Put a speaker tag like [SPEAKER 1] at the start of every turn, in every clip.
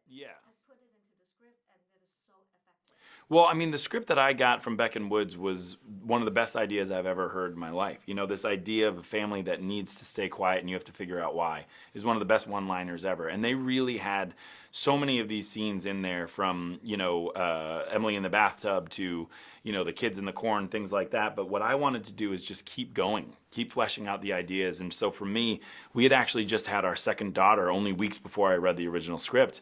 [SPEAKER 1] Yeah. Well, I mean, the script that I got from Beck and Woods was one of the best ideas I've ever heard in my life. You know, this idea of a family that needs to stay quiet and you have to figure out why is one of the best one-liners ever. And they really had so many of these scenes in there, from, you know, Emily in the bathtub to, you know, the kids in the corn, things like that. But what I wanted to do is just keep going, keep fleshing out the ideas. And so for me, we had actually just had our second daughter only weeks before I read the original script.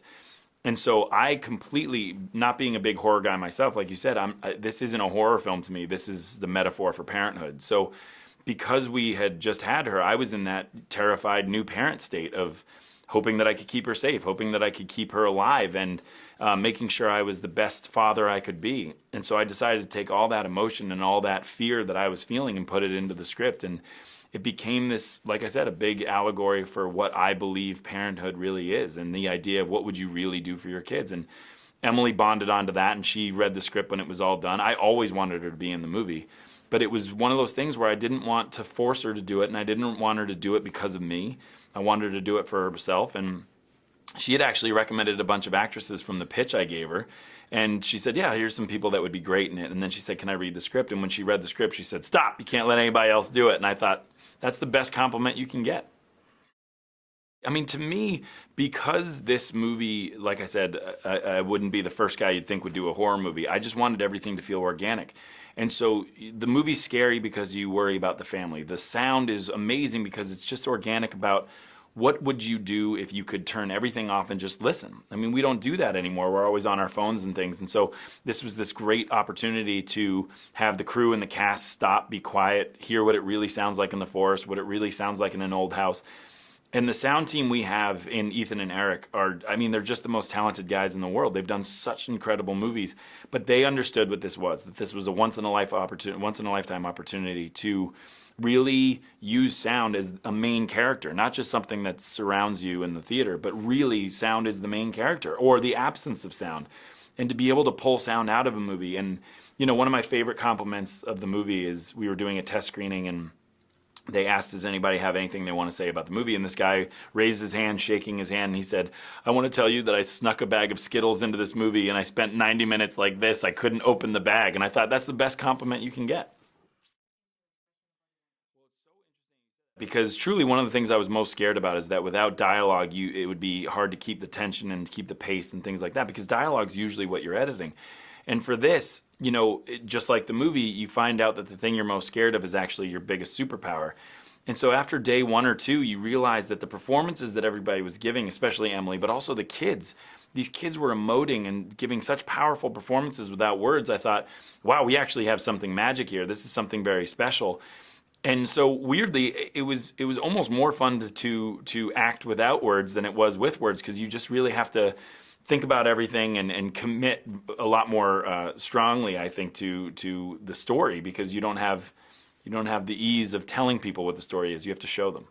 [SPEAKER 1] And so I completely, not being a big horror guy myself, like you said, this isn't a horror film to me. This is the metaphor for parenthood. So because we had just had her, I was in that terrified new parent state of hoping that I could keep her safe, hoping that I could keep her alive, and making sure I was the best father I could be. And so I decided to take all that emotion and all that fear that I was feeling and put it into the script. And it became this, like I said, a big allegory for what I believe parenthood really is, and the idea of what would you really do for your kids. And Emily bonded onto that, and she read the script when it was all done. I always wanted her to be in the movie, but it was one of those things where I didn't want to force her to do it, and I didn't want her to do it because of me. I wanted her to do it for herself, and she had actually recommended a bunch of actresses from the pitch I gave her. And she said, yeah, here's some people that would be great in it. And then she said, can I read the script? And when she read the script, she said, stop, you can't let anybody else do it. And I thought, that's the best compliment you can get. I mean, to me, because this movie, like I said, I wouldn't be the first guy you'd think would do a horror movie. I just wanted everything to feel organic. And so the movie's scary because you worry about the family. The sound is amazing because it's just organic about what would you do if you could turn everything off and just listen? I mean, we don't do that anymore. We're always on our phones and things. And so this was this great opportunity to have the crew and the cast stop, be quiet, hear what it really sounds like in the forest, what it really sounds like in an old house. And the sound team we have in Ethan and Eric are, I mean, they're just the most talented guys in the world. They've done such incredible movies, but they understood what this was, that this was a once in a lifetime opportunity to really use sound as a main character, not just something that surrounds you in the theater, but really sound is the main character, or the absence of sound. And to be able to pull sound out of a movie. And, you know, one of my favorite compliments of the movie is we were doing a test screening, and they asked, does anybody have anything they want to say about the movie? And this guy raised his hand, shaking his hand, and he said, I want to tell you that I snuck a bag of Skittles into this movie, and I spent 90 minutes like this. I couldn't open the bag. And I thought, that's the best compliment you can get. Because truly, one of the things I was most scared about is that without dialogue, it would be hard to keep the tension and keep the pace and things like that, because dialogue's usually what you're editing. And for this, you know, just like the movie, you find out that the thing you're most scared of is actually your biggest superpower. And so after day 1 or 2, you realize that the performances that everybody was giving, especially Emily, but also the kids, these kids were emoting and giving such powerful performances without words. I thought, wow, we actually have something magic here. This is something very special. And so weirdly, it was almost more fun to act without words than it was with words, because you just really have to think about everything and commit a lot more strongly, I think, to the story, because you don't have the ease of telling people what the story is. You have to show them.